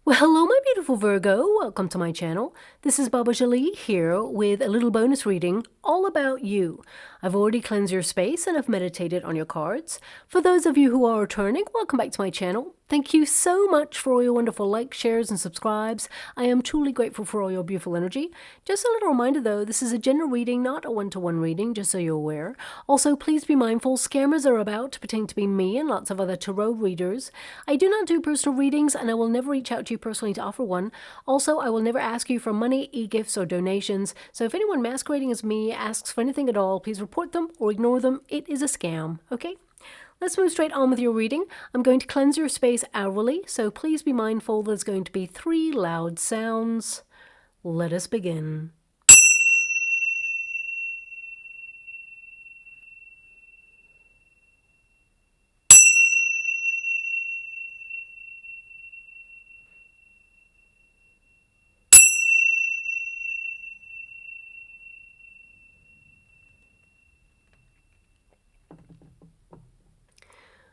Well, hello, my beautiful Virgo. Welcome to my channel. This is Baba Jolie here with a little bonus reading all about you. I've already cleansed your space and I've meditated on your cards. For those of you who are returning, welcome back to my channel. Thank you so much for all your wonderful likes, shares, and subscribes. I am truly grateful for all your beautiful energy. Just a little reminder though, this is a general reading, not a one-to-one reading, just so you're aware. Also, please be mindful, scammers are about, pretending to be me and lots of other tarot readers. I do not do personal readings and I will never reach out to you personally to offer one. Also, I will never ask you for money, e-gifts, or donations. So if anyone masquerading as me asks for anything at all, please report them or ignore them. It is a scam, okay? Let's move straight on with your reading. I'm going to cleanse your space hourly, so please be mindful there's going to be 3 loud sounds. Let us begin.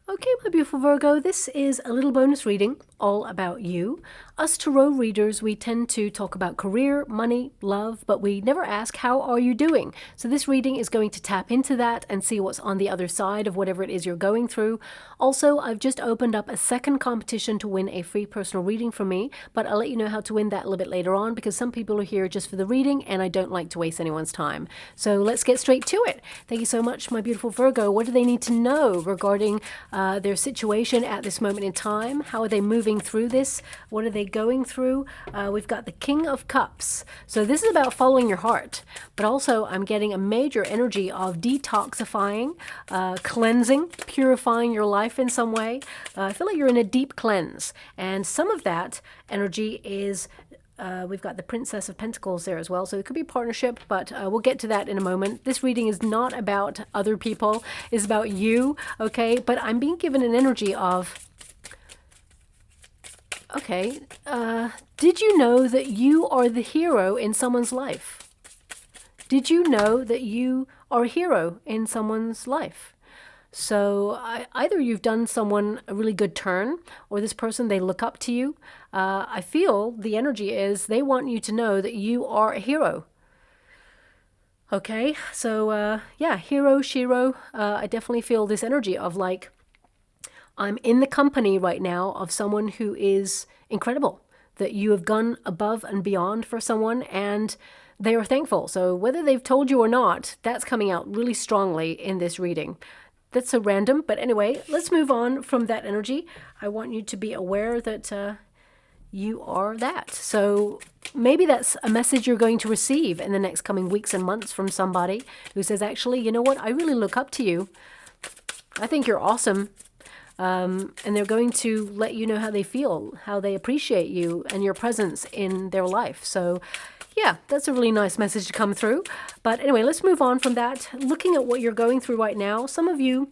Okay, my beautiful Virgo, this is a little bonus reading all about you. Us tarot readers, we tend to talk about career, money, love, but we never ask, how are you doing? So this reading is going to tap into that and see what's on the other side of whatever it is you're going through. Also, I've just opened up a second competition to win a free personal reading from me, but I'll let you know how to win that a little bit later on because some people are here just for the reading and I don't like to waste anyone's time. So let's get straight to it. Thank you so much, my beautiful Virgo. What do they need to know regarding their situation at this moment in time? How are they moving through this? What are they going through? We've got the King of Cups. So this is about following your heart, but also I'm getting a major energy of detoxifying, cleansing, purifying your life in some way. I feel like you're in a deep cleanse, and some of that energy is we've got the Princess of Pentacles there as well, so it could be partnership, but we'll get to that in a moment. This reading is not about other people, it's about you, okay? But I'm being given an energy of, okay, did you know that you are the hero in someone's life? Did you know that you are a hero in someone's life? So either you've done someone a really good turn, or this person, they look up to you. I feel the energy is they want you to know that you are a hero. Okay, so yeah, hero, shiro. I definitely feel this energy of like, I'm in the company right now of someone who is incredible, that you have gone above and beyond for someone and they are thankful. So whether they've told you or not, that's coming out really strongly in this reading. That's so random, but anyway, let's move on from that energy. I want you to be aware that you are that. So maybe that's a message you're going to receive in the next coming weeks and months from somebody who says, actually, you know what? I really look up to you. I think you're awesome. And they're going to let you know how they feel, how they appreciate you and your presence in their life. So yeah, that's a really nice message to come through. But anyway, let's move on from that. Looking at what you're going through right now, some of you,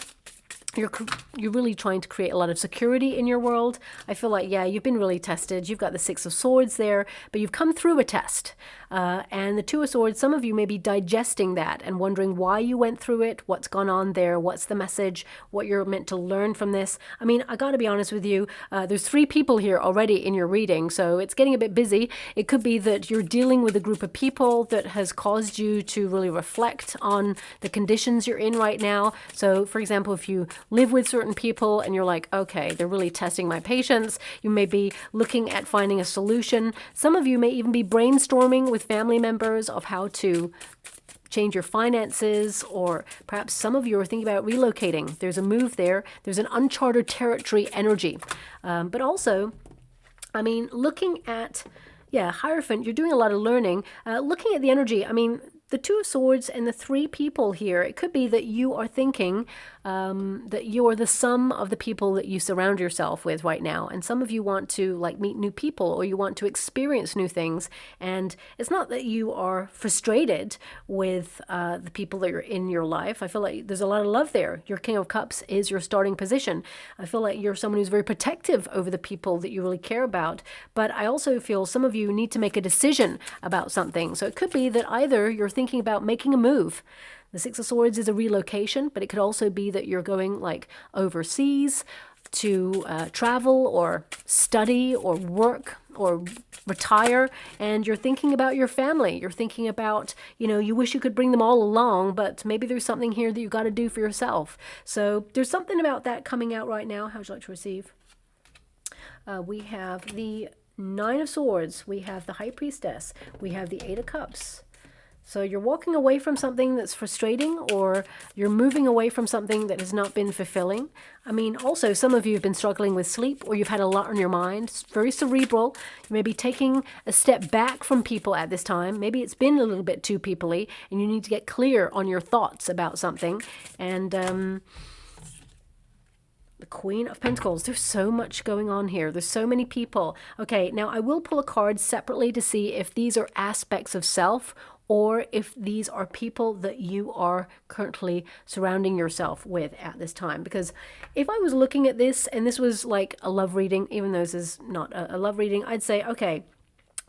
you're really trying to create a lot of security in your world. I feel like, yeah, you've been really tested. You've got the 6 of Swords there, but you've come through a test. And the 2 of Swords, some of you may be digesting that and wondering why you went through it, what's gone on there, what's the message, what you're meant to learn from this. I mean, I got to be honest with you, there's 3 people here already in your reading, so it's getting a bit busy. It could be that you're dealing with a group of people that has caused you to really reflect on the conditions you're in right now. So, for example, if you live with certain people and you're like, okay, they're really testing my patience, you may be looking at finding a solution. Some of you may even be brainstorming with family members of how to change your finances, or perhaps some of you are thinking about relocating. There's a move there. There's an uncharted territory energy. But also, I mean, looking at, yeah, Hierophant, you're doing a lot of learning. Looking at the energy, I mean, the 2 of Swords and the 3 people here, it could be that you are thinking that you are the sum of the people that you surround yourself with right now. And some of you want to like meet new people, or you want to experience new things. And it's not that you are frustrated with the people that are in your life. I feel like there's a lot of love there. Your King of Cups is your starting position. I feel like you're someone who's very protective over the people that you really care about. But I also feel some of you need to make a decision about something. So it could be that either you're thinking about making a move. The 6 of Swords is a relocation, but it could also be that you're going like overseas. to travel or study or work or retire, and you're thinking about your family. You're thinking about, you wish you could bring them all along, but maybe there's something here that you got to do for yourself. So there's something about that coming out right now. How would you like to receive? We have the Nine of Swords. We have the High Priestess. We have the Eight of Cups. So you're walking away from something that's frustrating, or you're moving away from something that has not been fulfilling. I mean, also, some of you have been struggling with sleep, or you've had a lot on your mind. It's very cerebral. You may be taking a step back from people at this time. Maybe it's been a little bit too people-y, and you need to get clear on your thoughts about something. And the Queen of Pentacles. There's so much going on here. There's so many people. Okay, now I will pull a card separately to see if these are aspects of self, or if these are people that you are currently surrounding yourself with at this time. Because if I was looking at this and this was like a love reading, even though this is not a love reading, I'd say, okay,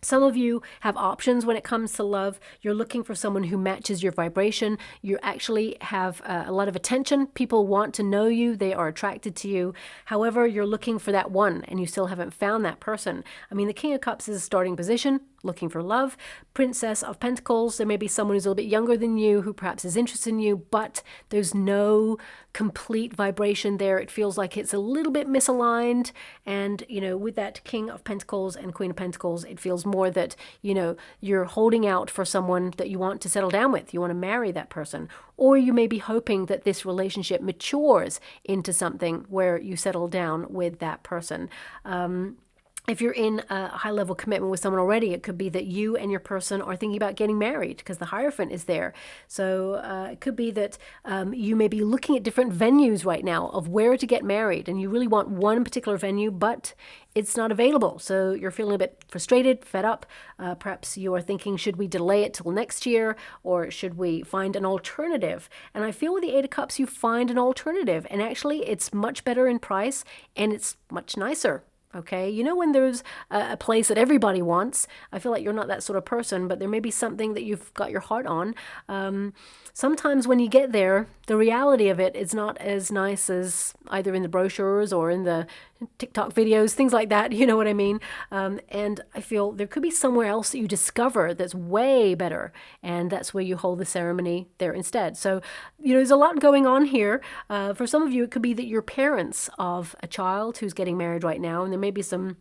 some of you have options when it comes to love. You're looking for someone who matches your vibration. You actually have a lot of attention. People want to know you. They are attracted to you. However, you're looking for that one and you still haven't found that person. I mean, the King of Cups is a starting position, looking for love. Princess of Pentacles, there may be someone who's a little bit younger than you who perhaps is interested in you, but there's no complete vibration there. It feels like it's a little bit misaligned. And, with that King of Pentacles and Queen of Pentacles, it feels more that, you're holding out for someone that you want to settle down with. You want to marry that person. Or you may be hoping that this relationship matures into something where you settle down with that person. If you're in a high-level commitment with someone already, it could be that you and your person are thinking about getting married because the Hierophant is there. So it could be that you may be looking at different venues right now of where to get married, and you really want one particular venue, but it's not available. So you're feeling a bit frustrated, fed up. Perhaps you are thinking, should we delay it till next year, or should we find an alternative? And I feel with the Eight of Cups, you find an alternative, and actually it's much better in price, and it's much nicer. Okay, when there's a place that everybody wants, I feel like you're not that sort of person, but there may be something that you've got your heart on. Sometimes when you get there, the reality of it is not as nice as either in the brochures or in the TikTok videos, things like that, you know what I mean? And I feel there could be somewhere else that you discover that's way better, and that's where you hold the ceremony there instead. So, there's a lot going on here. For some of you, it could be that you're parents of a child who's getting married right now, and there may be some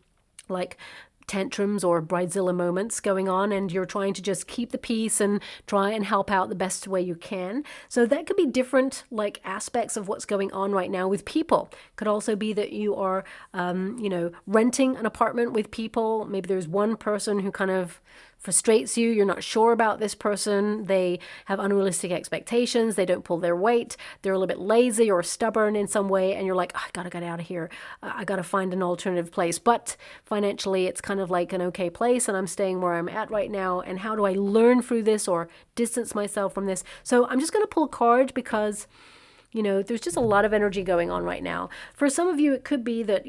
like tantrums or bridezilla moments going on, and you're trying to just keep the peace and try and help out the best way you can. So that could be different like aspects of what's going on right now with people. Could also be that you are renting an apartment with people. Maybe there's one person who kind of frustrates you. You're not sure about this person. They have unrealistic expectations. They don't pull their weight. They're a little bit lazy or stubborn in some way. And you're like, I gotta get out of here. I gotta find an alternative place. But financially, it's kind of like an okay place, and I'm staying where I'm at right now. And how do I learn through this or distance myself from this? So I'm just going to pull a card because, there's just a lot of energy going on right now. For some of you, it could be that,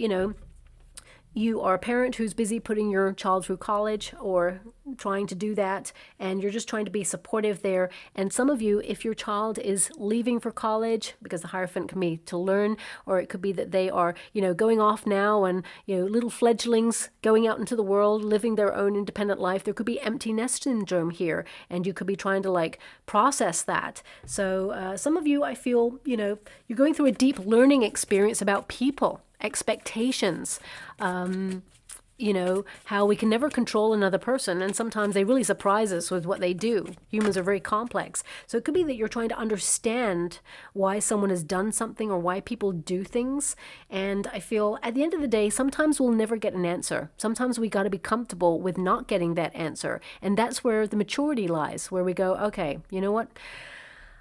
you are a parent who's busy putting your child through college or trying to do that, and you're just trying to be supportive there. And some of you, if your child is leaving for college, because the Hierophant can be to learn, or it could be that they are, going off now and, little fledglings going out into the world, living their own independent life. There could be empty nest syndrome here, and you could be trying to process that. So some of you, I feel, you're going through a deep learning experience about people, expectations, how we can never control another person, and sometimes they really surprise us with what they do. Humans are very complex. So it could be that you're trying to understand why someone has done something or why people do things. And I feel at the end of the day, sometimes we'll never get an answer. Sometimes we got to be comfortable with not getting that answer. And that's where the maturity lies, where we go, okay, you know what?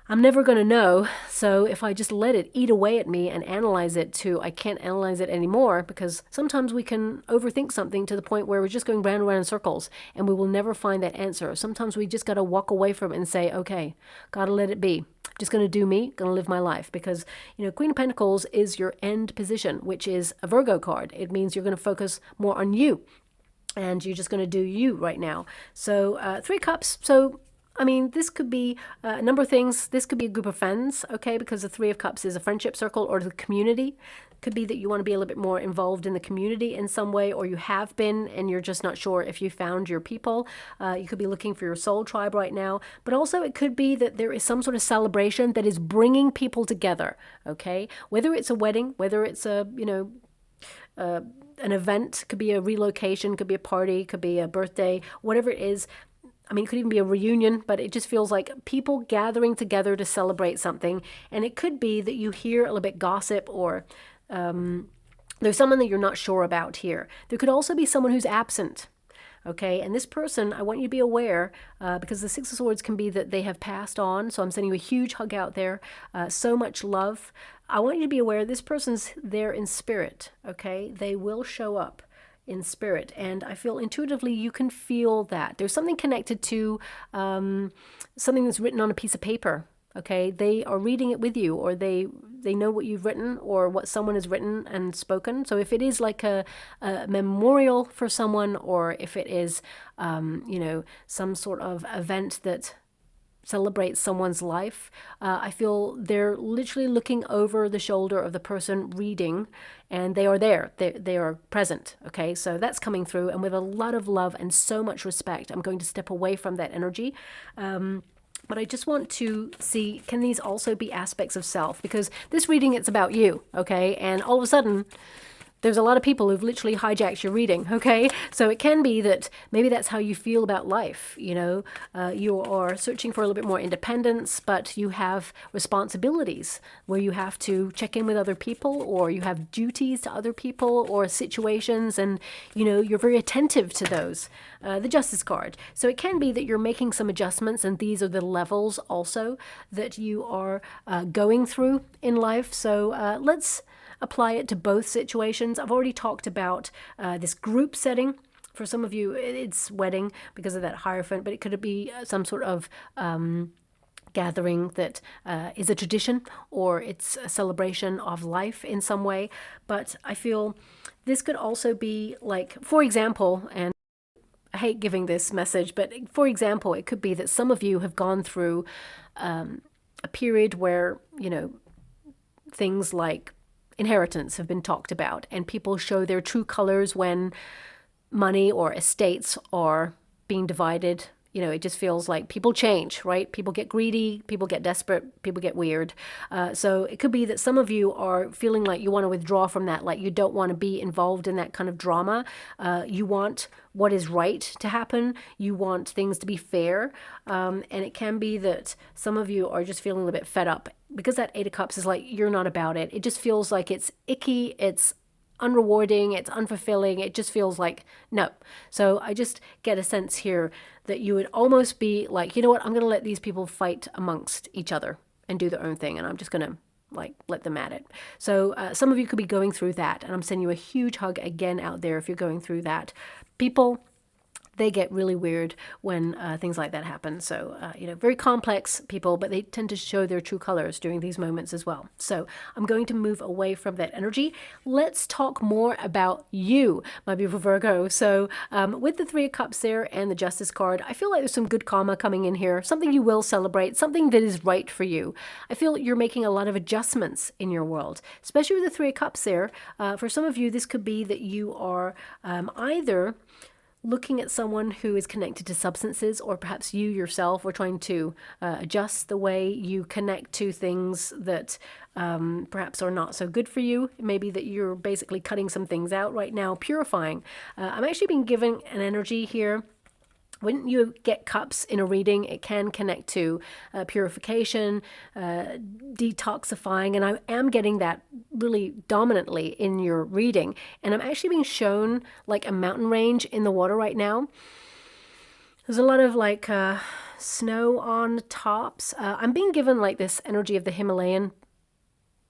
I'm never going to know, so if I just let it eat away at me and analyze it to I can't analyze it anymore, because sometimes we can overthink something to the point where we're just going round and round in circles and we will never find that answer. Sometimes we just got to walk away from it and say, okay, got to let it be. Just going to do me, going to live my life, because, Queen of Pentacles is your end position, which is a Virgo card. It means you're going to focus more on you, and you're just going to do you right now. So 3 cups, so I mean, this could be a number of things. This could be a group of friends, okay, because the Three of Cups is a friendship circle, or the community. Could be that you want to be a little bit more involved in the community in some way, or you have been and you're just not sure if you found your people. You could be looking for your soul tribe right now, but also it could be that there is some sort of celebration that is bringing people together, okay? Whether it's a wedding, whether it's a, an event, could be a relocation, could be a party, could be a birthday, whatever it is. I mean, it could even be a reunion, but it just feels like people gathering together to celebrate something. And it could be that you hear a little bit gossip, or there's someone that you're not sure about here. There could also be someone who's absent. Okay, and this person, I want you to be aware, because the Six of Swords can be that they have passed on. So I'm sending you a huge hug out there. So much love. I want you to be aware this person's there in spirit. Okay, they will show up in spirit, and I feel intuitively you can feel that there's something connected to something that's written on a piece of paper. Okay, they are reading it with you, or they know what you've written or what someone has written and spoken. So if it is like a memorial for someone, or if it is some sort of event that celebrates someone's life, I feel they're literally looking over the shoulder of the person reading, and they are there. They are present. Okay, so that's coming through, and with a lot of love and so much respect, I'm going to step away from that energy. But I just want to see, can these also be aspects of self? Because this reading, it's about you, okay? And all of a sudden, there's a lot of people who've literally hijacked your reading, okay? So it can be that maybe that's how you feel about life, you are searching for a little bit more independence, but you have responsibilities where you have to check in with other people, or you have duties to other people or situations, and, you're very attentive to those. The Justice card. So it can be that you're making some adjustments, and these are the levels also that you are going through in life. So let's apply it to both situations. I've already talked about this group setting. For some of you, it's wedding because of that Hierophant, but it could be some sort of gathering that is a tradition, or it's a celebration of life in some way. But I feel this could also be like, for example, and I hate giving this message, but for example, it could be that some of you have gone through a period where, things like inheritance have been talked about, and people show their true colors when money or estates are being divided. It just feels like people change, right? People get greedy, people get desperate, people get weird. So it could be that some of you are feeling like you want to withdraw from that, like you don't want to be involved in that kind of drama. You want what is right to happen. You want things to be fair. And it can be that some of you are just feeling a little bit fed up, because that Eight of Cups is like, you're not about it. It just feels like it's icky, it's unrewarding, it's unfulfilling. It just feels like no. So I just get a sense here that you would almost be like, you know what, I'm going to let these people fight amongst each other and do their own thing, and I'm just going to let them at it. So some of you could be going through that, and I'm sending you a huge hug again out there if you're going through that. People, they get really weird when things like that happen. So, very complex people, but they tend to show their true colors during these moments as well. So I'm going to move away from that energy. Let's talk more about you, my beautiful Virgo. So with the Three of Cups there and the Justice card, I feel like there's some good karma coming in here, something you will celebrate, something that is right for you. I feel you're making a lot of adjustments in your world, especially with the Three of Cups there. For some of you, this could be that you are either looking at someone who is connected to substances, or perhaps you yourself are trying to adjust the way you connect to things that perhaps are not so good for you. Maybe that you're basically cutting some things out right now, purifying. I'm actually being given an energy here. When you get cups in a reading, it can connect to purification, detoxifying, and I am getting that really dominantly in your reading. And I'm actually being shown like a mountain range in the water right now. There's a lot of snow on tops. I'm being given like this energy of the Himalayan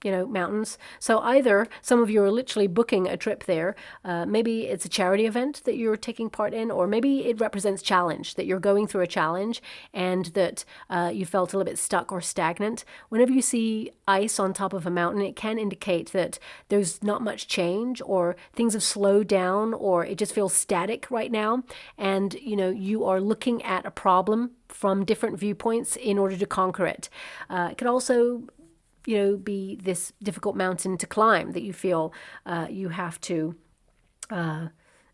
mountains. So either some of you are literally booking a trip there. Maybe it's a charity event that you're taking part in, or maybe it represents challenge, that you're going through a challenge and that you felt a little bit stuck or stagnant. Whenever you see ice on top of a mountain, it can indicate that there's not much change, or things have slowed down, or it just feels static right now. And, you are looking at a problem from different viewpoints in order to conquer it. It could also be this difficult mountain to climb that you feel you have to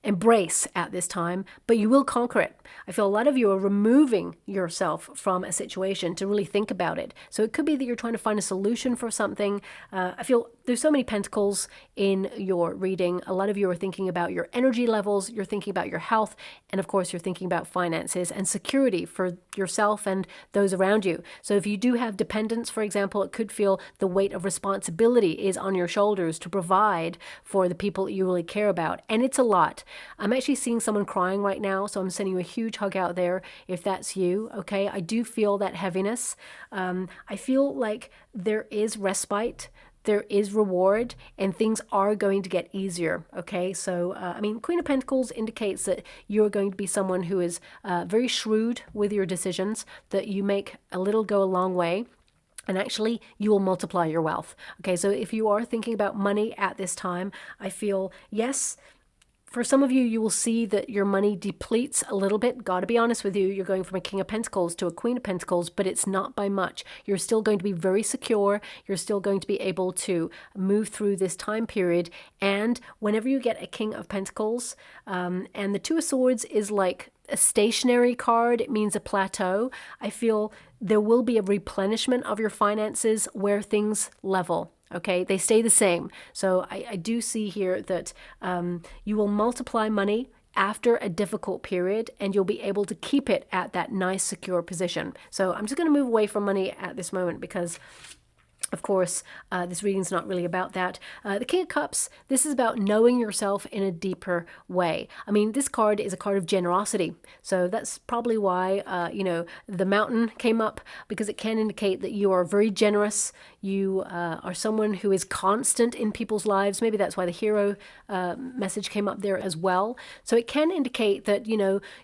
embrace at this time, but you will conquer it. I feel a lot of you are removing yourself from a situation to really think about it. So it could be that you're trying to find a solution for something. I feel there's so many pentacles in your reading. A lot of you are thinking about your energy levels, you're thinking about your health, and of course you're thinking about finances and security for yourself and those around you. So if you do have dependents, for example, it could feel the weight of responsibility is on your shoulders to provide for the people that you really care about. And it's a lot. I'm actually seeing someone crying right now, so I'm sending you a huge hug out there if that's you, okay? I do feel that heaviness. I feel like there is respite, there is reward, and things are going to get easier, okay? So, Queen of Pentacles indicates that you're going to be someone who is very shrewd with your decisions, that you make a little go a long way. And actually, you will multiply your wealth. Okay, so if you are thinking about money at this time, I feel, yes, for some of you, you will see that your money depletes a little bit. Got to be honest with you, you're going from a King of Pentacles to a Queen of Pentacles, but it's not by much. You're still going to be very secure. You're still going to be able to move through this time period. And whenever you get a King of Pentacles, and the Two of Swords is like a stationary card, it means a plateau. I feel there will be a replenishment of your finances where things level. Okay, they stay the same. So I do see here that you will multiply money after a difficult period, and you'll be able to keep it at that nice, secure position. So I'm just going to move away from money at this moment because, of course, this reading's not really about that. The King of Cups, this is about knowing yourself in a deeper way. I mean, this card is a card of generosity. So that's probably why, the mountain came up, because it can indicate that you are very generous. You are someone who is constant in people's lives. Maybe that's why the hero message came up there as well. So it can indicate that,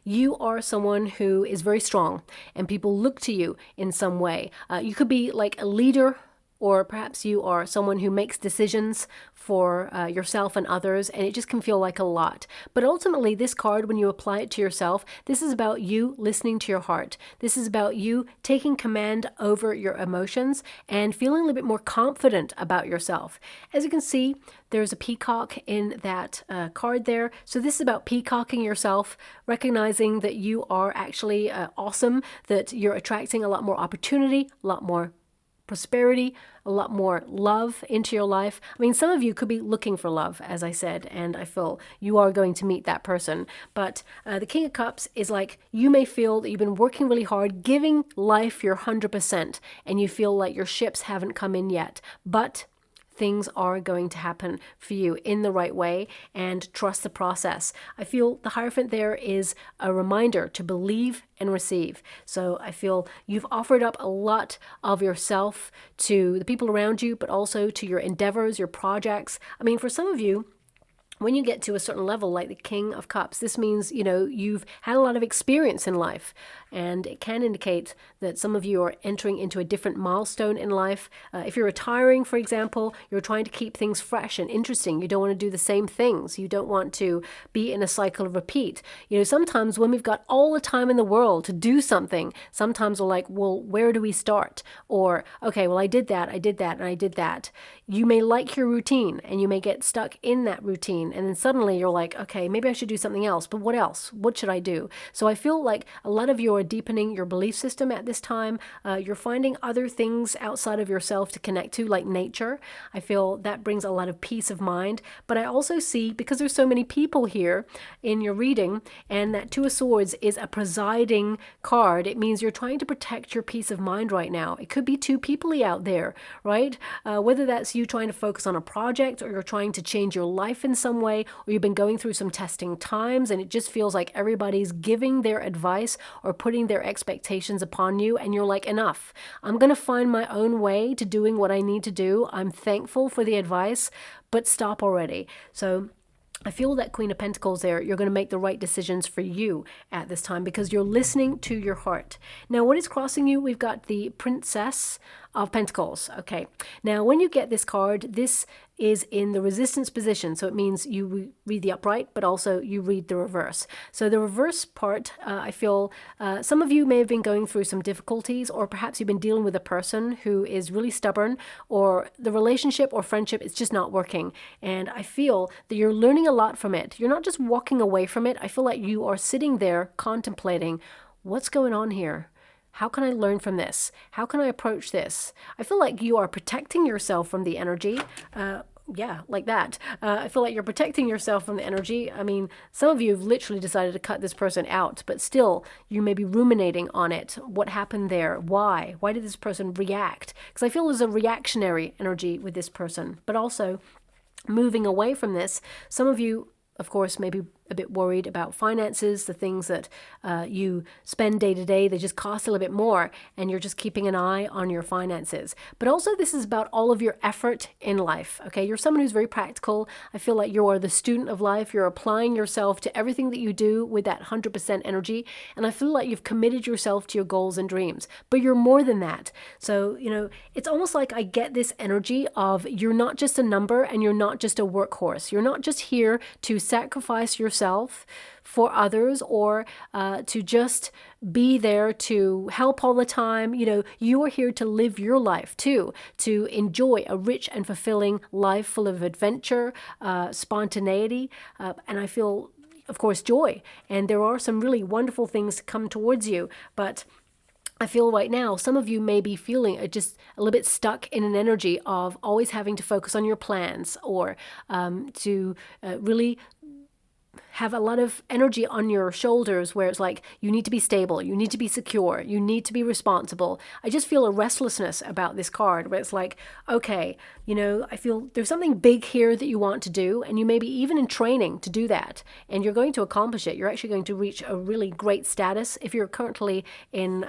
you are someone who is very strong and people look to you in some way. You could be like a leader, or perhaps you are someone who makes decisions for yourself and others, and it just can feel like a lot. But ultimately, this card, when you apply it to yourself, this is about you listening to your heart. This is about you taking command over your emotions and feeling a little bit more confident about yourself. As you can see, there's a peacock in that card there. So this is about peacocking yourself, recognizing that you are actually awesome, that you're attracting a lot more opportunity, a lot more prosperity, a lot more love into your life. I mean, some of you could be looking for love, as I said, and I feel you are going to meet that person. But the King of Cups is like, you may feel that you've been working really hard, giving life your 100%, and you feel like your ships haven't come in yet. But things are going to happen for you in the right way, and trust the process. I feel the Hierophant there is a reminder to believe and receive. So I feel you've offered up a lot of yourself to the people around you, but also to your endeavors, your projects. I mean, for some of you, when you get to a certain level, like the King of Cups, this means, you've had a lot of experience in life. And it can indicate that some of you are entering into a different milestone in life. If you're retiring, for example, you're trying to keep things fresh and interesting. You don't want to do the same things. You don't want to be in a cycle of repeat. Sometimes when we've got all the time in the world to do something, sometimes we're like, well, where do we start? Or, okay, well, I did that, and I did that. You may like your routine, and you may get stuck in that routine. And then suddenly you're like, okay, maybe I should do something else. But what else? What should I do? So I feel like a lot of you are deepening your belief system at this time. You're finding other things outside of yourself to connect to, like nature. I feel that brings a lot of peace of mind. But I also see, because there's so many people here in your reading, and that Two of Swords is a presiding card, it means you're trying to protect your peace of mind right now. It could be too peoply out there, right? Whether that's you trying to focus on a project, or you're trying to change your life in some some way, or you've been going through some testing times and it just feels like everybody's giving their advice or putting their expectations upon you, and you're like, enough. I'm going to find my own way to doing what I need to do. I'm thankful for the advice, but stop already. So I feel that Queen of Pentacles there, you're going to make the right decisions for you at this time because you're listening to your heart. Now, what is crossing you? We've got the Princess of Pentacles. Okay. Now, when you get this card, this is in the resistance position. So it means you read the upright, but also you read the reverse. So the reverse part, I feel some of you may have been going through some difficulties, or perhaps you've been dealing with a person who is really stubborn, or the relationship or friendship is just not working. And I feel that you're learning a lot from it. You're not just walking away from it. I feel like you are sitting there contemplating, what's going on here? How can I learn from this? How can I approach this? I feel like you are protecting yourself from the energy. Yeah, like that. I feel like you're protecting yourself from the energy. I mean, some of you have literally decided to cut this person out, but still you may be ruminating on it. What happened there? Why? Why did this person react? Because I feel there's a reactionary energy with this person, but also moving away from this. Some of you, of course, may be a bit worried about finances, the things that you spend day to day, they just cost a little bit more, and you're just keeping an eye on your finances. But also this is about all of your effort in life, okay? You're someone who's very practical. I feel like you are the student of life. You're applying yourself to everything that you do with that 100% energy, and I feel like you've committed yourself to your goals and dreams, but you're more than that. So, you know, it's almost like I get this energy of you're not just a number and you're not just a workhorse. You're not just here to sacrifice yourself for others, or to just be there to help all the time. You know, you are here to live your life too, to enjoy a rich and fulfilling life full of adventure, spontaneity, and I feel, of course, joy. And there are some really wonderful things to come towards you, but I feel right now some of you may be feeling just a little bit stuck in an energy of always having to focus on your plans, or to really have a lot of energy on your shoulders where it's like you need to be stable, you need to be secure, you need to be responsible. I just feel a restlessness about this card where it's like, okay, you know, I feel there's something big here that you want to do, and you may be even in training to do that, and you're going to accomplish it. You're actually going to reach a really great status. If you're currently in,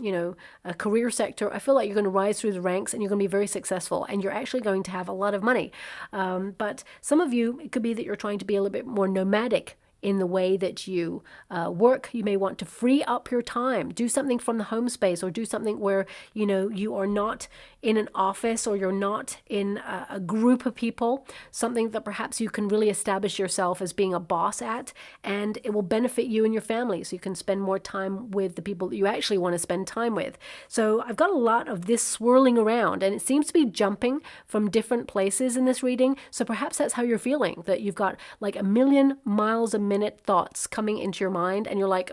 you know, a career sector, I feel like you're going to rise through the ranks and you're going to be very successful, and you're actually going to have a lot of money. But some of you, it could be that you're trying to be a little bit more nomadic in the way that you work. You may want to free up your time, do something from the home space, or do something where, you know, you are not in an office, or you're not in a group of people, something that perhaps you can really establish yourself as being a boss at, and it will benefit you and your family, so you can spend more time with the people that you actually want to spend time with. So I've got a lot of this swirling around, and it seems to be jumping from different places in this reading. So perhaps that's how you're feeling, that you've got like a million miles a minute thoughts coming into your mind, and you're like,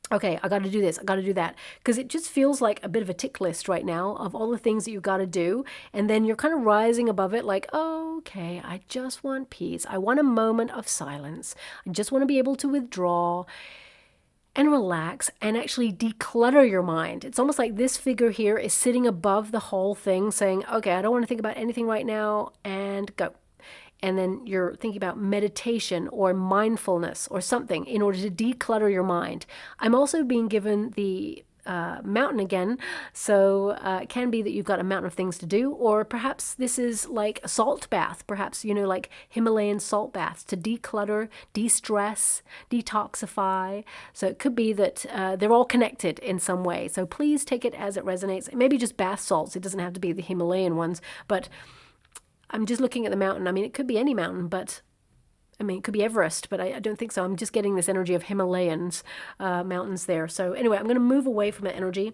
okay, I got to do this, I got to do that, because it just feels like a bit of a tick list right now of all the things that you got to do, and then you're kind of rising above it like, okay, I just want peace, I want a moment of silence, I just want to be able to withdraw and relax and actually declutter your mind. It's almost like this figure here is sitting above the whole thing saying, okay, I don't want to think about anything right now, and go. And then you're thinking about meditation or mindfulness or something in order to declutter your mind. I'm also being given the mountain again, so it can be that you've got a mountain of things to do, or perhaps this is like a salt bath, perhaps, you know, like Himalayan salt baths to declutter, de-stress, detoxify. So it could be that they're all connected in some way. So please take it as it resonates. Maybe just bath salts. It doesn't have to be the Himalayan ones, but I'm just looking at the mountain. I mean, it could be any mountain, but I mean, it could be Everest, but I don't think so. I'm just getting this energy of Himalayans, mountains there. So anyway, I'm going to move away from that energy.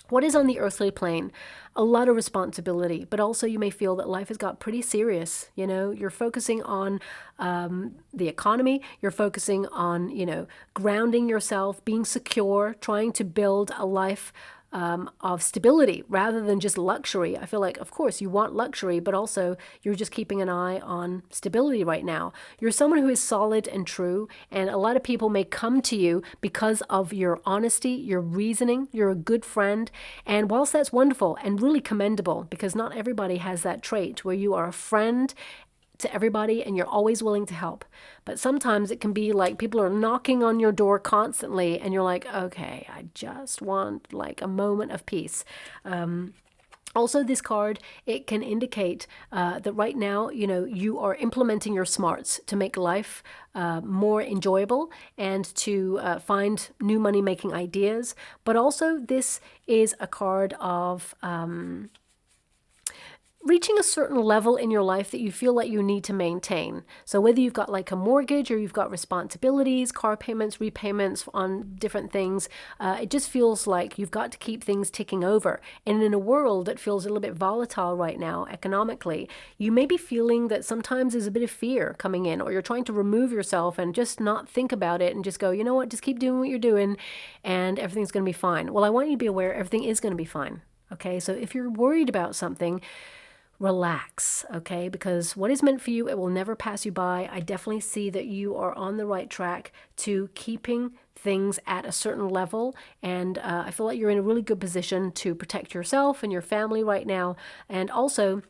What is on the earthly plane? A lot of responsibility, but also you may feel that life has got pretty serious. You know, you're focusing on the economy. You're focusing on, you know, grounding yourself, being secure, trying to build a life of stability rather than just luxury. I feel like, of course, you want luxury, but also you're just keeping an eye on stability right now. You're someone who is solid and true, and a lot of people may come to you because of your honesty, your reasoning. You're a good friend, and whilst that's wonderful and really commendable, because not everybody has that trait where you are a friend to everybody and you're always willing to help. But sometimes it can be like people are knocking on your door constantly and you're like, okay, I just want like a moment of peace. Also, this card, it can indicate that right now, you are implementing your smarts to make life more enjoyable and to find new money-making ideas. But also, this is a card of reaching a certain level in your life that you feel like you need to maintain. So whether you've got like a mortgage or you've got responsibilities, car payments, repayments on different things, it just feels like you've got to keep things ticking over. And in a world that feels a little bit volatile right now economically, you may be feeling that sometimes there's a bit of fear coming in, or you're trying to remove yourself and just not think about it and just go, you know what, just keep doing what you're doing and everything's going to be fine. Well, I want you to be aware everything is going to be fine. Okay, so if you're worried about something, relax, okay? Because what is meant for you, it will never pass you by. I definitely see that you are on the right track to keeping things at a certain level. And I feel like you're in a really good position to protect yourself and your family right now. And also,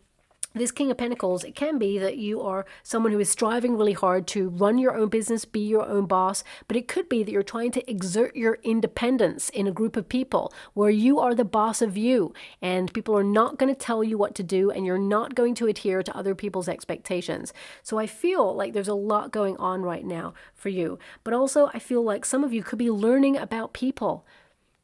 this King of Pentacles, it can be that you are someone who is striving really hard to run your own business, be your own boss, but it could be that you're trying to exert your independence in a group of people where you are the boss of you and people are not going to tell you what to do and you're not going to adhere to other people's expectations. So I feel like there's a lot going on right now for you, but also I feel like some of you could be learning about people.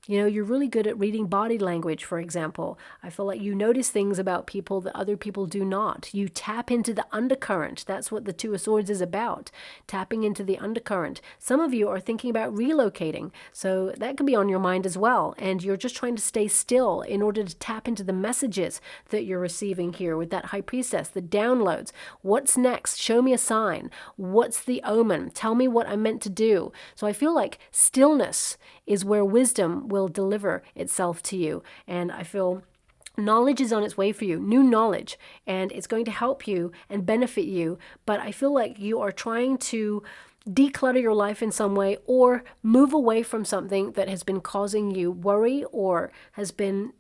You're really good at reading body language, for example. I feel like you notice things about people that other people do not. You tap into the undercurrent. That's what the Two of Swords is about, tapping into the undercurrent. Some of you are thinking about relocating, so that could be on your mind as well. And you're just trying to stay still in order to tap into the messages that you're receiving here with that High Priestess, the downloads. What's next? Show me a sign. What's the omen? Tell me what I'm meant to do. So I feel like stillness is where wisdom will deliver itself to you. And I feel knowledge is on its way for you, new knowledge, and it's going to help you and benefit you. But I feel like you are trying to declutter your life in some way or move away from something that has been causing you worry or has been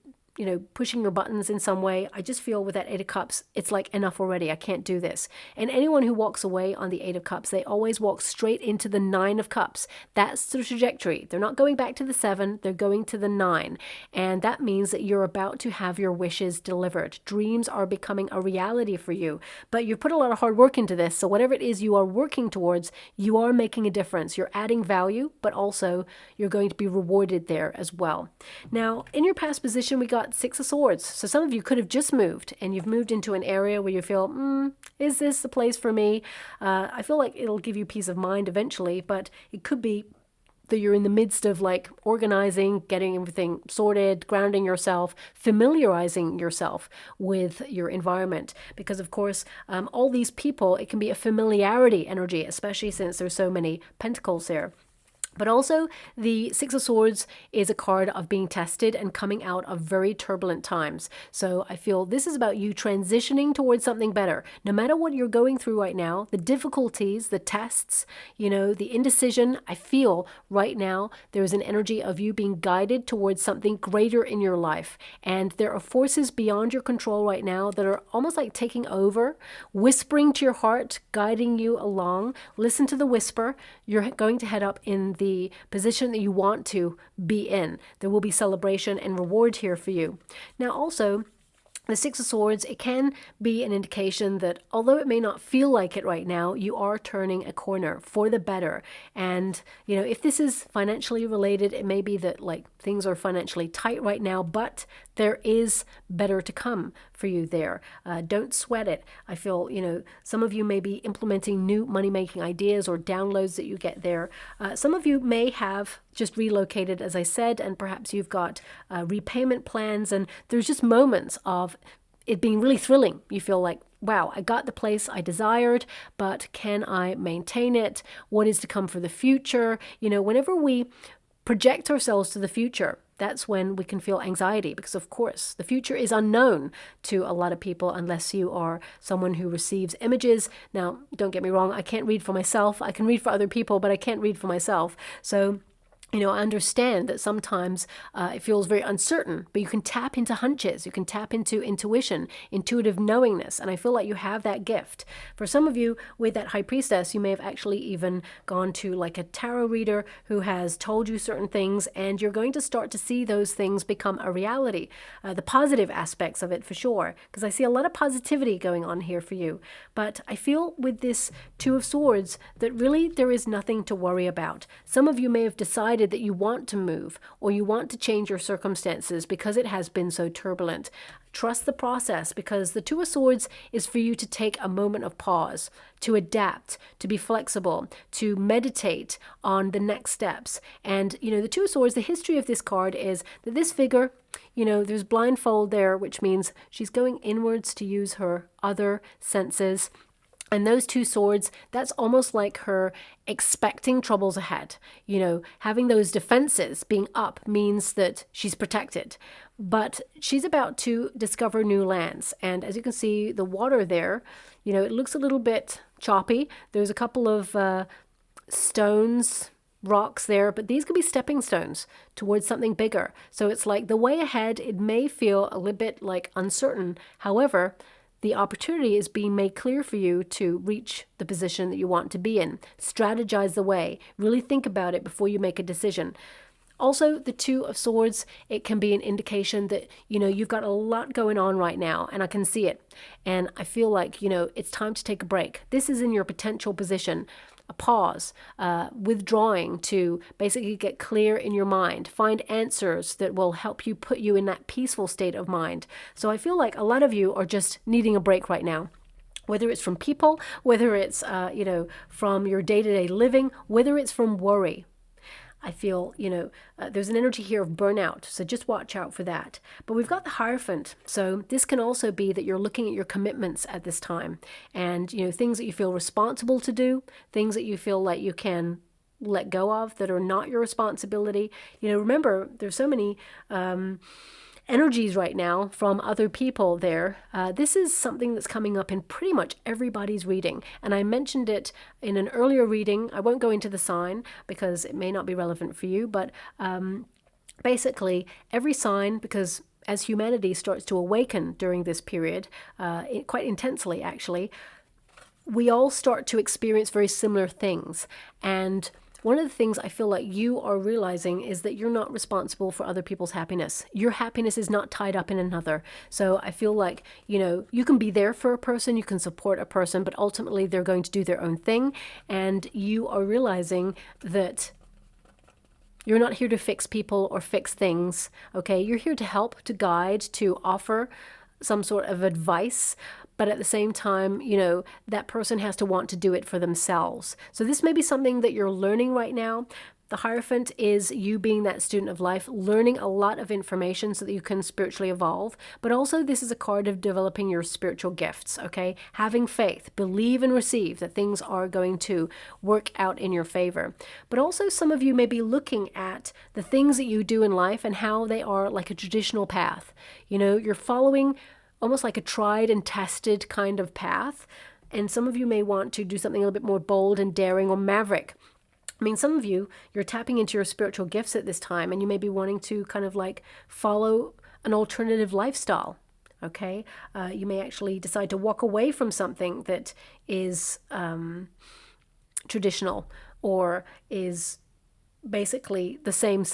pushing your buttons in some way. I just feel with that Eight of Cups, it's like enough already. I can't do this. And anyone who walks away on the Eight of Cups, they always walk straight into the Nine of Cups. That's the trajectory. They're not going back to the 7, they're going to the 9. And that means that you're about to have your wishes delivered. Dreams are becoming a reality for you. But you've put a lot of hard work into this. So whatever it is you are working towards, you are making a difference. You're adding value, but also you're going to be rewarded there as well. Now, in your past position, we got Six of Swords. So some of you could have just moved and you've moved into an area where you feel, is this the place for me? I feel like it'll give you peace of mind eventually, but it could be that you're in the midst of like organizing, getting everything sorted, grounding yourself, familiarizing yourself with your environment. Because of course, all these people, it can be a familiarity energy, especially since there's so many pentacles there. But also, the Six of Swords is a card of being tested and coming out of very turbulent times. So I feel this is about you transitioning towards something better. No matter what you're going through right now, the difficulties, the tests, the indecision, I feel right now there is an energy of you being guided towards something greater in your life. And there are forces beyond your control right now that are almost like taking over, whispering to your heart, guiding you along. Listen to the whisper. You're going to head up in the position that you want to be in. There will be celebration and reward here for you. Now also, the Six of Swords, it can be an indication that although it may not feel like it right now, you are turning a corner for the better. And, if this is financially related, it may be that like things are financially tight right now, but there is better to come for you there. Don't sweat it. I feel, some of you may be implementing new money-making ideas or downloads that you get there. Some of you may have just relocated, as I said, and perhaps you've got repayment plans, and there's just moments of it being really thrilling. You feel like, wow, I got the place I desired, but can I maintain it? What is to come for the future? Whenever we project ourselves to the future, that's when we can feel anxiety, because of course the future is unknown to a lot of people unless you are someone who receives images. Now, don't get me wrong, I can't read for myself. I can read for other people, but I can't read for myself. So I understand that sometimes it feels very uncertain, but you can tap into hunches, you can tap into intuition, intuitive knowingness, and I feel like you have that gift. For some of you with that High Priestess, you may have actually even gone to like a tarot reader who has told you certain things, and you're going to start to see those things become a reality. The positive aspects of it for sure, because I see a lot of positivity going on here for you. But I feel with this Two of Swords that really there is nothing to worry about. Some of you may have decided that you want to move or you want to change your circumstances because it has been so turbulent. Trust the process, because the Two of Swords is for you to take a moment of pause, to adapt, to be flexible, to meditate on the next steps. And, the Two of Swords, the history of this card is that this figure, there's blindfold there, which means she's going inwards to use her other senses. And those two swords, that's almost like her expecting troubles ahead. Having those defenses being up means that she's protected. But she's about to discover new lands. And as you can see, the water there, it looks a little bit choppy. There's a couple of stones, rocks there, but these could be stepping stones towards something bigger. So it's like the way ahead, it may feel a little bit like uncertain. However, the opportunity is being made clear for you to reach the position that you want to be in. Strategize the way. Really think about it before you make a decision. Also, the Two of Swords, it can be an indication that, you've got a lot going on right now, and I can see it. And I feel like, it's time to take a break. This is in your potential position. A pause, withdrawing to basically get clear in your mind, find answers that will help you put you in that peaceful state of mind. So I feel like a lot of you are just needing a break right now. Whether it's from people, whether it's, from your day-to-day living, whether it's from worry. I feel, there's an energy here of burnout, so just watch out for that. But we've got the Hierophant, so this can also be that you're looking at your commitments at this time and, things that you feel responsible to do, things that you feel like you can let go of that are not your responsibility. Remember, there's so many energies right now from other people there. This is something that's coming up in pretty much everybody's reading. And I mentioned it in an earlier reading. I won't go into the sign because it may not be relevant for you, but basically every sign, because as humanity starts to awaken during this period, quite intensely actually, we all start to experience very similar things. And one of the things I feel like you are realizing is that you're not responsible for other people's happiness. Your happiness is not tied up in another. So I feel like, you can be there for a person, you can support a person, but ultimately they're going to do their own thing. And you are realizing that you're not here to fix people or fix things, okay? You're here to help, to guide, to offer some sort of advice, but at the same time, that person has to want to do it for themselves. So this may be something that you're learning right now. The Hierophant is you being that student of life, learning a lot of information so that you can spiritually evolve. But also this is a card of developing your spiritual gifts, okay? Having faith, believe and receive that things are going to work out in your favor. But also some of you may be looking at the things that you do in life and how they are like a traditional path. You're following almost like a tried and tested kind of path. And some of you may want to do something a little bit more bold and daring or maverick. I mean, some of you, you're tapping into your spiritual gifts at this time, and you may be wanting to kind of like follow an alternative lifestyle, okay? You may actually decide to walk away from something that is traditional or is basically the same,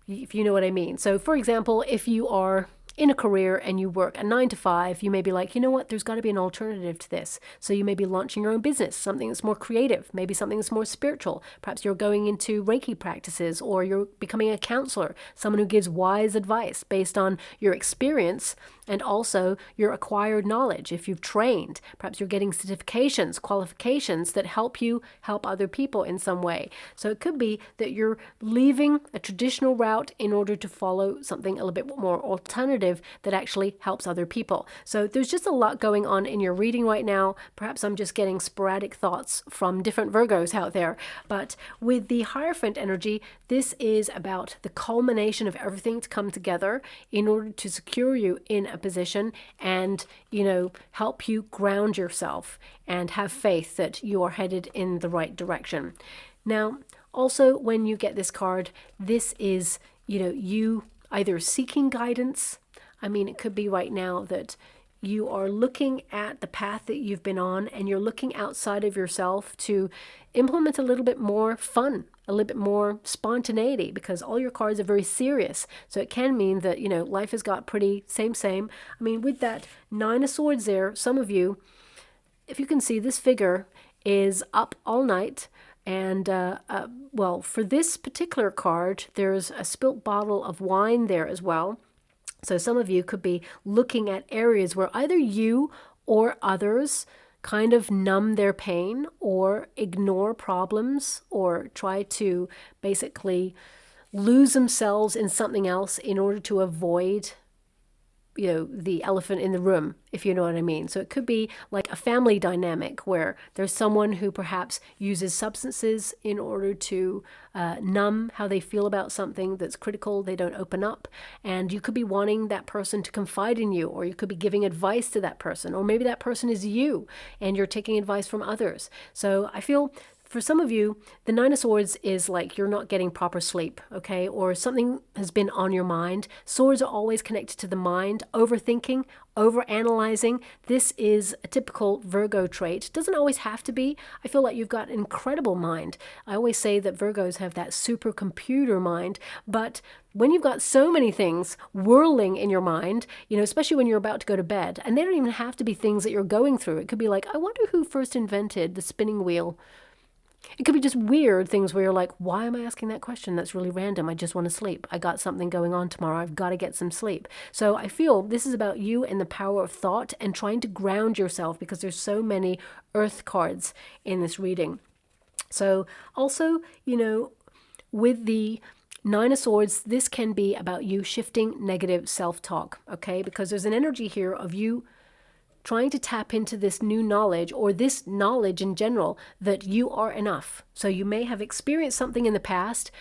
if you know what I mean. So, for example, if you are in a career and you work a 9 to 5, you may be like, there's got to be an alternative to this. So you may be launching your own business, something that's more creative, maybe something that's more spiritual. Perhaps you're going into Reiki practices, or you're becoming a counselor, someone who gives wise advice based on your experience and also your acquired knowledge. If you've trained, perhaps you're getting certifications, qualifications that help you help other people in some way. So it could be that you're leaving a traditional route in order to follow something a little bit more alternative that actually helps other people. So there's just a lot going on in your reading right now. Perhaps I'm just getting sporadic thoughts from different Virgos out there. But with the Hierophant energy, this is about the culmination of everything to come together in order to secure you in a position and, help you ground yourself and have faith that you are headed in the right direction. Now, Also, when you get this card, this is, you either seeking guidance. I mean, it could be right now that you are looking at the path that you've been on and you're looking outside of yourself to implement a little bit more fun, a little bit more spontaneity, because all your cards are very serious. So it can mean that, life has got pretty same. I mean, with that Nine of Swords there, some of you, if you can see, this figure is up all night. And, well, for this particular card, there's a spilt bottle of wine there as well. So some of you could be looking at areas where either you or others kind of numb their pain or ignore problems or try to basically lose themselves in something else in order to avoid the elephant in the room, if you know what I mean. So it could be like a family dynamic where there's someone who perhaps uses substances in order to numb how they feel about something that's critical. They don't open up. And you could be wanting that person to confide in you, or you could be giving advice to that person, or maybe that person is you and you're taking advice from others. So I feel for some of you, the Nine of Swords is like you're not getting proper sleep, okay? Or something has been on your mind. Swords are always connected to the mind. Overthinking, overanalyzing. This is a typical Virgo trait. Doesn't always have to be. I feel like you've got an incredible mind. I always say that Virgos have that supercomputer mind, but when you've got so many things whirling in your mind, especially when you're about to go to bed, and they don't even have to be things that you're going through. It could be like, I wonder who first invented the spinning wheel. It could be just weird things where you're like, why am I asking that question? That's really random. I just want to sleep. I got something going on tomorrow. I've got to get some sleep. So I feel this is about you and the power of thought and trying to ground yourself, because there's so many earth cards in this reading. So also, with the Nine of Swords, this can be about you shifting negative self-talk, okay? Because there's an energy here of you trying to tap into this new knowledge, or this knowledge in general, that you are enough. So you may have experienced something in the past,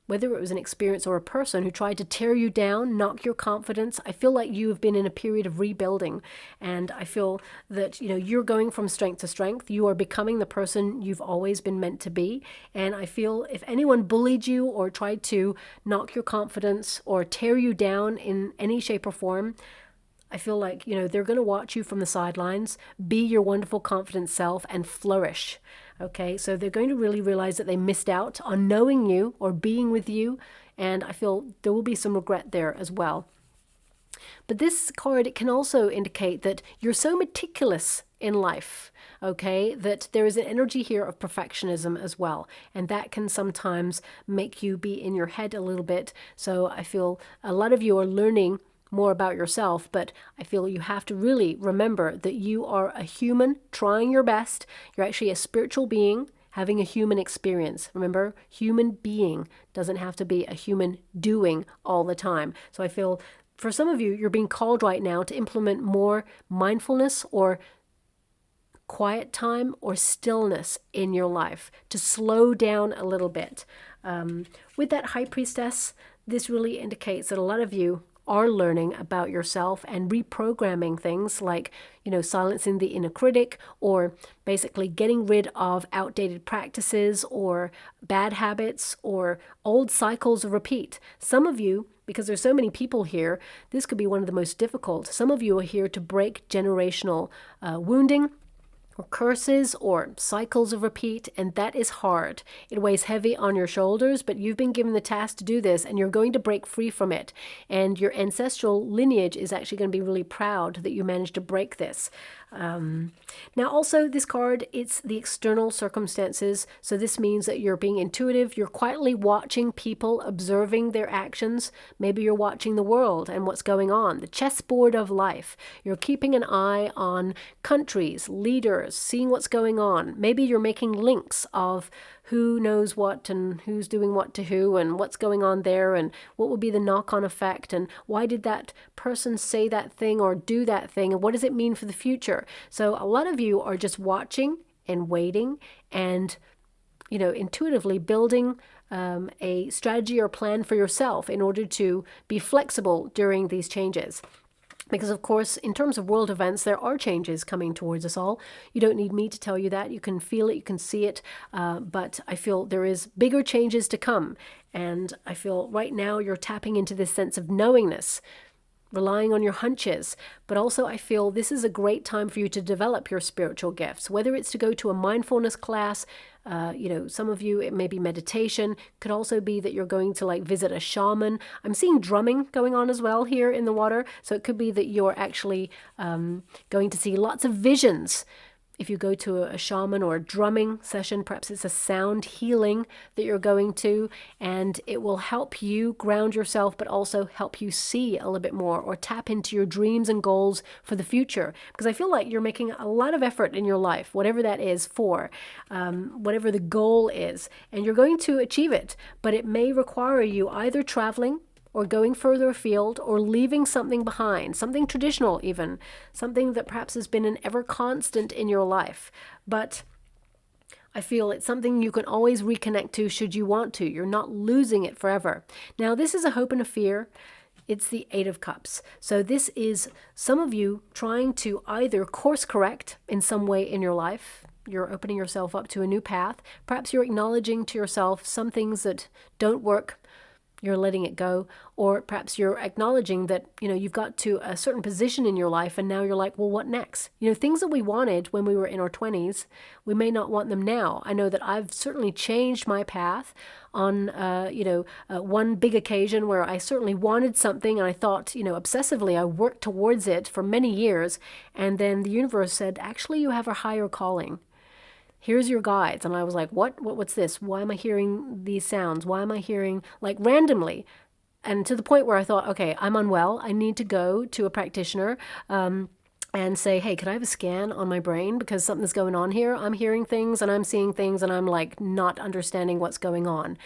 whether it was an experience or a person who tried to tear you down, knock your confidence. I feel like you have been in a period of rebuilding, and I feel that you're going from strength to strength. You are becoming the person you've always been meant to be. And I feel if anyone bullied you or tried to knock your confidence or tear you down in any shape or form, I feel like, they're going to watch you from the sidelines, be your wonderful, confident self, and flourish. Okay, so they're going to really realize that they missed out on knowing you or being with you. And I feel there will be some regret there as well. But this card, it can also indicate that you're so meticulous in life, okay, that there is an energy here of perfectionism as well. And that can sometimes make you be in your head a little bit. So I feel a lot of you are learning more about yourself, but I feel you have to really remember that you are a human trying your best. You're actually a spiritual being having a human experience. Remember, human being doesn't have to be a human doing all the time. So I feel for some of you, you're being called right now to implement more mindfulness or quiet time or stillness in your life, to slow down a little bit. With that High Priestess, this really indicates that a lot of you are learning about yourself and reprogramming things like, silencing the inner critic, or basically getting rid of outdated practices or bad habits or old cycles of repeat. Some of you, because there's so many people here, this could be one of the most difficult. Some of you are here to break generational wounding, or curses, or cycles of repeat, and that is hard. It weighs heavy on your shoulders, but you've been given the task to do this, and you're going to break free from it. And your ancestral lineage is actually going to be really proud that you managed to break this. Now also this card, it's the external circumstances. So this means that you're being intuitive. You're quietly watching people, observing their actions. Maybe you're watching the world and what's going on, the chessboard of life. You're keeping an eye on countries, leaders, seeing what's going on. Maybe you're making links of who knows what and who's doing what to who and what's going on there and what will be the knock-on effect and why did that person say that thing or do that thing and what does it mean for the future. So a lot of you are just watching and waiting and, intuitively building a strategy or plan for yourself in order to be flexible during these changes. Because, of course, in terms of world events, there are changes coming towards us all. You don't need me to tell you that. You can feel it, you can see it. But I feel there is bigger changes to come. And I feel right now you're tapping into this sense of knowingness, relying on your hunches. But also I feel this is a great time for you to develop your spiritual gifts, whether it's to go to a mindfulness class, some of you, it may be meditation, could also be that you're going to like visit a shaman. I'm seeing drumming going on as well here in the water. So it could be that you're actually going to see lots of visions. If you go to a shaman or a drumming session, perhaps it's a sound healing that you're going to, and it will help you ground yourself, but also help you see a little bit more or tap into your dreams and goals for the future. Because I feel like you're making a lot of effort in your life, whatever that is for, whatever the goal is, and you're going to achieve it, but it may require you either traveling or going further afield, or leaving something behind, something traditional even, something that perhaps has been an ever constant in your life. But I feel it's something you can always reconnect to should you want to. You're not losing it forever. Now, this is a hope and a fear. It's the Eight of Cups. So this is some of you trying to either course correct in some way in your life. You're opening yourself up to a new path. Perhaps you're acknowledging to yourself some things that don't work. You're letting it go, or perhaps you're acknowledging that, you've got to a certain position in your life and now you're like, well, what next? Things that we wanted when we were in our 20s, we may not want them now. I know that I've certainly changed my path on, one big occasion where I certainly wanted something and I thought, obsessively, I worked towards it for many years. And then the universe said, actually, you have a higher calling. Here's your guides. And I was like, what's this? Why am I hearing these sounds? Why am I hearing like randomly? And to the point where I thought, okay, I'm unwell. I need to go to a practitioner and say, hey, could I have a scan on my brain? Because something's going on here. I'm hearing things and I'm seeing things and I'm like not understanding what's going on.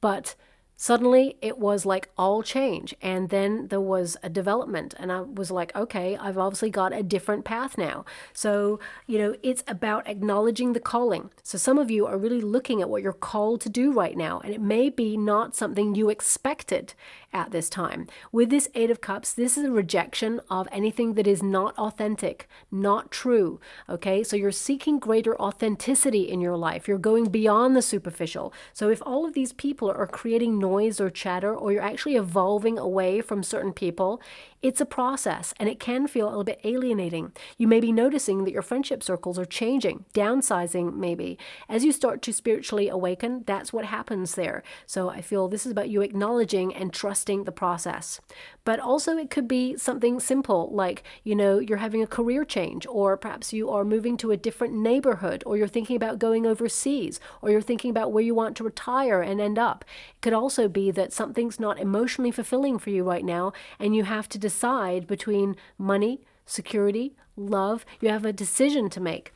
But suddenly it was like all change. And then there was a development and I was like, okay, I've obviously got a different path now. So, it's about acknowledging the calling. So some of you are really looking at what you're called to do right now. And it may be not something you expected at this time. With this Eight of Cups, this is a rejection of anything that is not authentic, not true. Okay, so you're seeking greater authenticity in your life. You're going beyond the superficial. So if all of these people are creating noise or chatter, or you're actually evolving away from certain people, it's a process and it can feel a little bit alienating. You may be noticing that your friendship circles are changing, downsizing maybe. As you start to spiritually awaken, that's what happens there. So I feel this is about you acknowledging and trusting the process. But also it could be something simple like, you're having a career change, or perhaps you are moving to a different neighborhood, or you're thinking about going overseas, or you're thinking about where you want to retire and end up. It could also be that something's not emotionally fulfilling for you right now and you have to decide between money, security, love. You have a decision to make,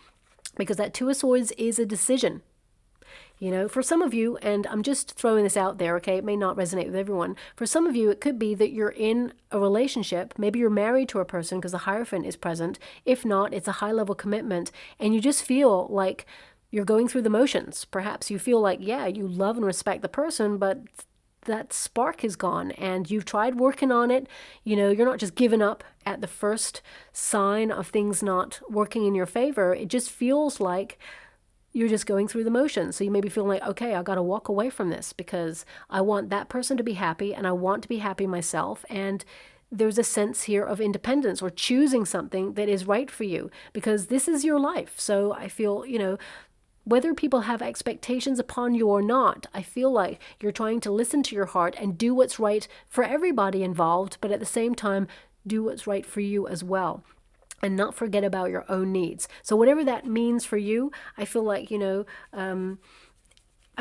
because that Two of Swords is a decision. For some of you, and I'm just throwing this out there, okay, it may not resonate with everyone. For some of you, it could be that you're in a relationship. Maybe you're married to a person because the Hierophant is present. If not, it's a high-level commitment, and you just feel like you're going through the motions. Perhaps you feel like, yeah, you love and respect the person, but that spark is gone and you've tried working on it. You're not just giving up at the first sign of things not working in your favor. It just feels like you're just going through the motions. So you may be feeling like, okay, I got to walk away from this because I want that person to be happy and I want to be happy myself. And there's a sense here of independence or choosing something that is right for you because this is your life. So I feel, whether people have expectations upon you or not, I feel like you're trying to listen to your heart and do what's right for everybody involved, but at the same time, do what's right for you as well. And not forget about your own needs. So whatever that means for you, I feel like, I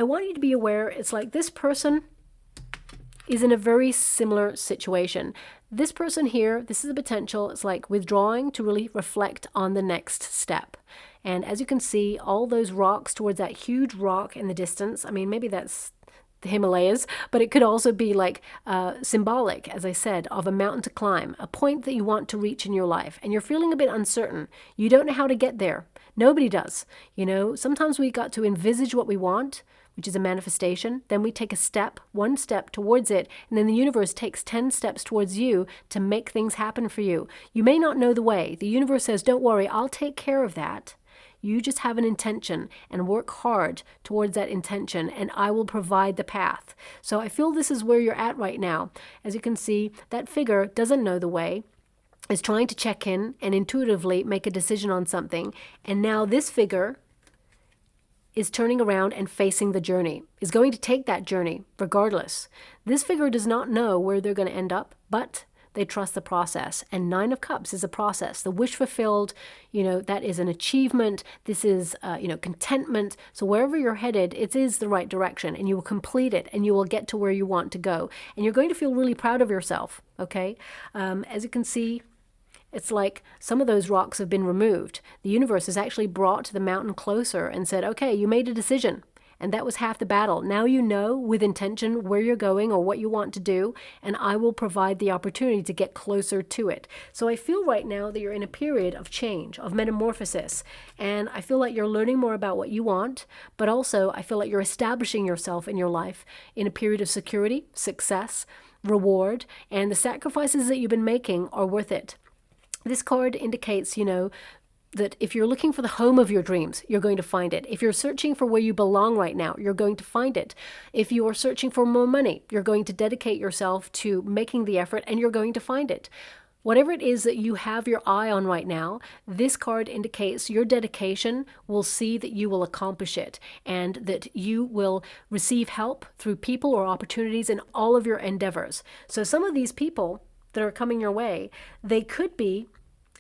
want you to be aware, it's like this person is in a very similar situation. This person here, this is a potential, it's like withdrawing to really reflect on the next step. And as you can see, all those rocks towards that huge rock in the distance, I mean, maybe that's the Himalayas, but it could also be like symbolic, as I said, of a mountain to climb, a point that you want to reach in your life, and you're feeling a bit uncertain. You don't know how to get there. Nobody does. Sometimes we got to envisage what we want. which is a manifestation. Then we take a step, one step towards it, and then the universe takes 10 steps towards you to make things happen for you. You may not know the way. The universe says, don't worry, I'll take care of that. You just have an intention and work hard towards that intention, and I will provide the path. So I feel this is where you're at right now. As you can see, that figure doesn't know the way, is trying to check in and intuitively make a decision on something. And now this figure is turning around and facing the journey, is going to take that journey regardless. This figure does not know where they're going to end up, but they trust the process. And Nine of Cups is a process. The wish fulfilled, that is an achievement. This is, contentment. So wherever you're headed, it is the right direction, and you will complete it, and you will get to where you want to go. And you're going to feel really proud of yourself, okay? As you can see, it's like some of those rocks have been removed. The universe has actually brought the mountain closer and said, okay, you made a decision. And that was half the battle. Now you know with intention where you're going or what you want to do, and I will provide the opportunity to get closer to it. So I feel right now that you're in a period of change, of metamorphosis, and I feel like you're learning more about what you want, but also I feel like you're establishing yourself in your life in a period of security, success, reward, and the sacrifices that you've been making are worth it. This card indicates, that if you're looking for the home of your dreams, you're going to find it. If you're searching for where you belong right now, you're going to find it. If you are searching for more money, you're going to dedicate yourself to making the effort, and you're going to find it. Whatever it is that you have your eye on right now, this card indicates your dedication will see that you will accomplish it, and that you will receive help through people or opportunities in all of your endeavors. So some of these people that are coming your way, they could be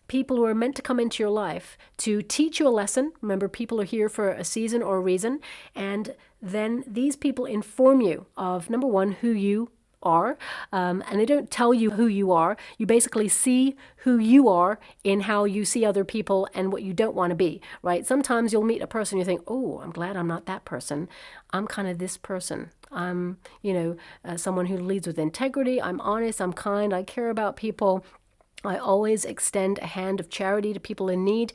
people who are meant to come into your life to teach you a lesson. Remember, people are here for a season or a reason. And then these people inform you of, number one, who you are. And they don't tell you who you are. You basically see who you are in how you see other people and what you don't want to be, right? Sometimes you'll meet a person, you think, oh, I'm glad I'm not that person. I'm kind of this person. I'm, someone who leads with integrity. I'm honest. I'm kind. I care about people. I always extend a hand of charity to people in need,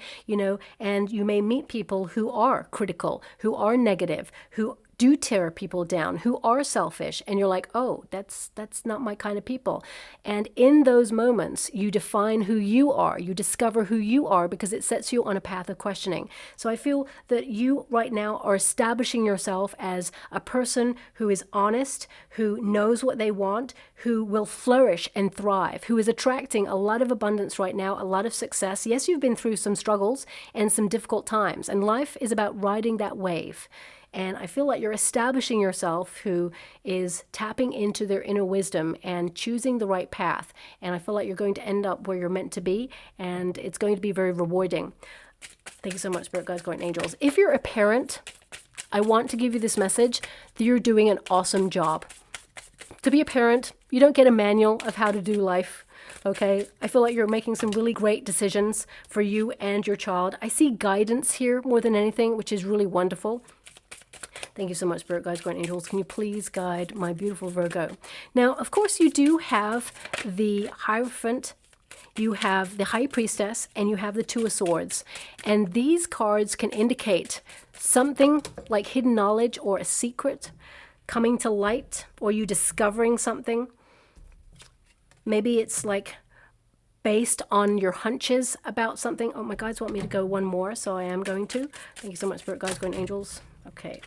and you may meet people who are critical, who are negative, who do tear people down, who are selfish, and you're like, oh, that's not my kind of people. And in those moments, you define who you are. You discover who you are because it sets you on a path of questioning. So I feel that you right now are establishing yourself as a person who is honest, who knows what they want, who will flourish and thrive, who is attracting a lot of abundance right now, a lot of success. Yes, you've been through some struggles and some difficult times, and life is about riding that wave. And I feel like you're establishing yourself who is tapping into their inner wisdom and choosing the right path. And I feel like you're going to end up where you're meant to be, and it's going to be very rewarding. Thank you so much, Spirit Guides, Guardian Angels. If you're a parent, I want to give you this message that you're doing an awesome job. To be a parent, you don't get a manual of how to do life. Okay, I feel like you're making some really great decisions for you and your child. I see guidance here more than anything, which is really wonderful. Thank you so much, Spirit Guides, Guardian Angels. Can you please guide my beautiful Virgo? Now, of course, you do have the Hierophant, you have the High Priestess, and you have the Two of Swords. And these cards can indicate something like hidden knowledge or a secret coming to light, or you discovering something. Maybe it's like based on your hunches about something. Oh, my guides want me to go one more, so I am going to. Thank you so much, Spirit Guides, Guardian Angels. Okay.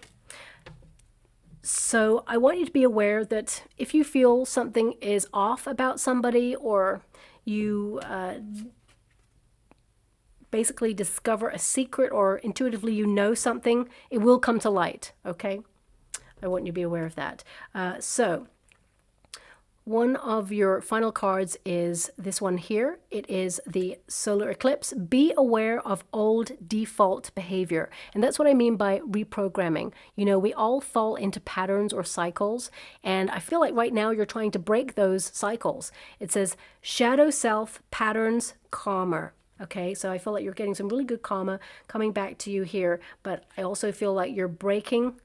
So I want you to be aware that if you feel something is off about somebody, or you basically discover a secret, or intuitively you know something, it will come to light, okay? I want you to be aware of that. So one of your final cards is this one here. It is the solar eclipse. Be aware of old default behavior. And that's what I mean by reprogramming. We all fall into patterns or cycles. And I feel like right now you're trying to break those cycles. It says shadow self, patterns, karma. Okay, so I feel like you're getting some really good karma coming back to you here. But I also feel like you're breaking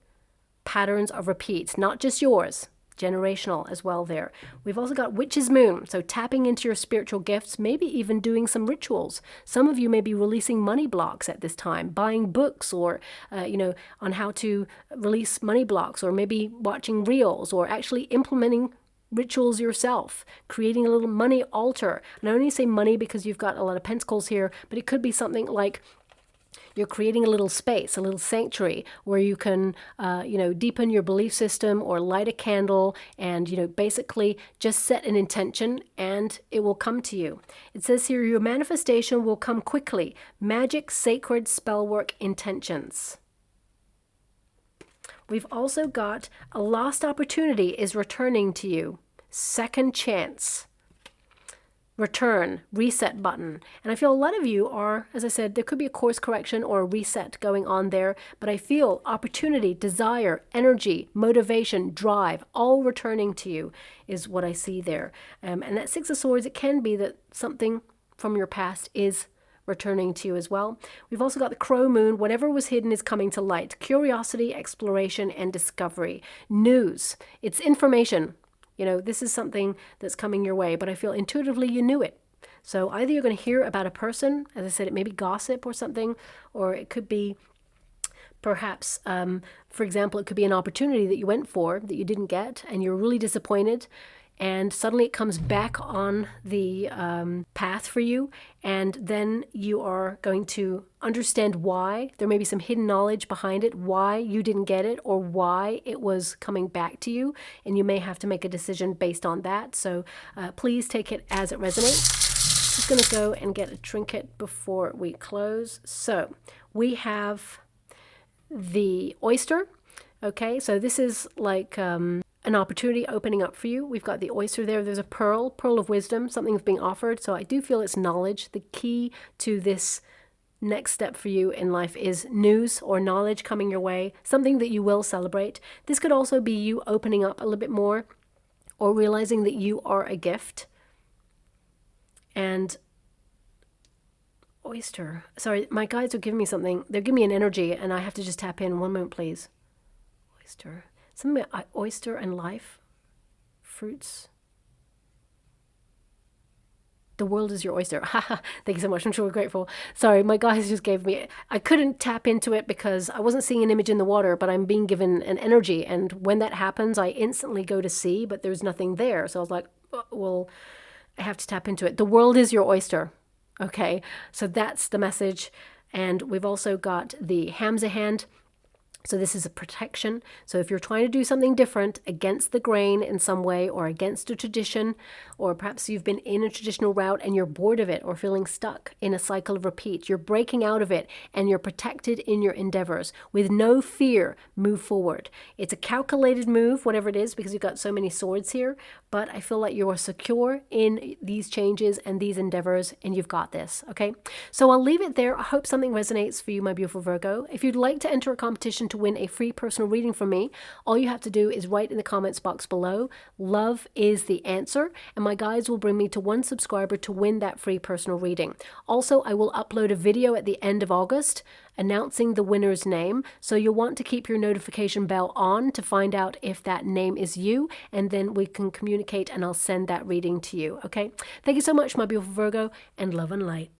patterns of repeats, not just yours. generational as well there. We've also got Witch's Moon, so tapping into your spiritual gifts, maybe even doing some rituals. Some of you may be releasing money blocks at this time, buying books or, on how to release money blocks, or maybe watching reels, or actually implementing rituals yourself, creating a little money altar. And I only say money because you've got a lot of pentacles here, but it could be something like you're creating a little space, a little sanctuary where you can, deepen your belief system, or light a candle and, basically just set an intention and it will come to you. It says here, your manifestation will come quickly. Magic, sacred, spellwork, intentions. We've also got a lost opportunity is returning to you. Second chance. Return, reset button. And I feel a lot of you are, as I said, there could be a course correction or a reset going on there, but I feel opportunity, desire, energy, motivation, drive, all returning to you is what I see there. And that Six of Swords, it can be that something from your past is returning to you as well. We've also got the Crow Moon. Whatever was hidden is coming to light. Curiosity, exploration, and discovery. News. It's information. This is something that's coming your way, but I feel intuitively you knew it. So either you're going to hear about a person, as I said, it may be gossip or something, or it could be perhaps, for example, it could be an opportunity that you went for that you didn't get and you're really disappointed. And suddenly it comes back on the path for you, and then you are going to understand why. There may be some hidden knowledge behind it, why you didn't get it, or why it was coming back to you, and you may have to make a decision based on that. So please take it as it resonates. Just going to go and get a trinket before we close. So we have the oyster. Okay, so this is like an opportunity opening up for you. We've got the oyster there. There's a pearl of wisdom. Something's being offered. So I do feel it's knowledge. The key to this next step for you in life is news or knowledge coming your way, something that you will celebrate. This could also be you opening up a little bit more, or realizing that you are a gift. And oyster. Sorry, my guides are giving me something. They're giving me an energy, and I have to just tap in. One moment, please. Oyster. Something about oyster and life. Fruits. The world is your oyster. Thank you so much. I'm sure we're grateful. Sorry, my guys just gave me... I couldn't tap into it because I wasn't seeing an image in the water, but I'm being given an energy. And when that happens, I instantly go to sea, but there's nothing there. So I was like, well, I have to tap into it. The world is your oyster. Okay, so that's the message. And we've also got the Hamza hand. So this is a protection. So if you're trying to do something different against the grain in some way, or against a tradition, or perhaps you've been in a traditional route and you're bored of it or feeling stuck in a cycle of repeat, you're breaking out of it and you're protected in your endeavors. With no fear, move forward. It's a calculated move, whatever it is, because you've got so many swords here, but I feel like you are secure in these changes and these endeavors, and you've got this, okay? So I'll leave it there. I hope something resonates for you, my beautiful Virgo. If you'd like to enter a competition to win a free personal reading from me, all you have to do is write in the comments box below, love is the answer, and my guides will bring me to 1 subscriber to win that free personal reading. Also, I will upload a video at the end of August announcing the winner's name, so you'll want to keep your notification bell on to find out if that name is you, and then we can communicate and I'll send that reading to you, okay? Thank you so much, my beautiful Virgo, and love and light.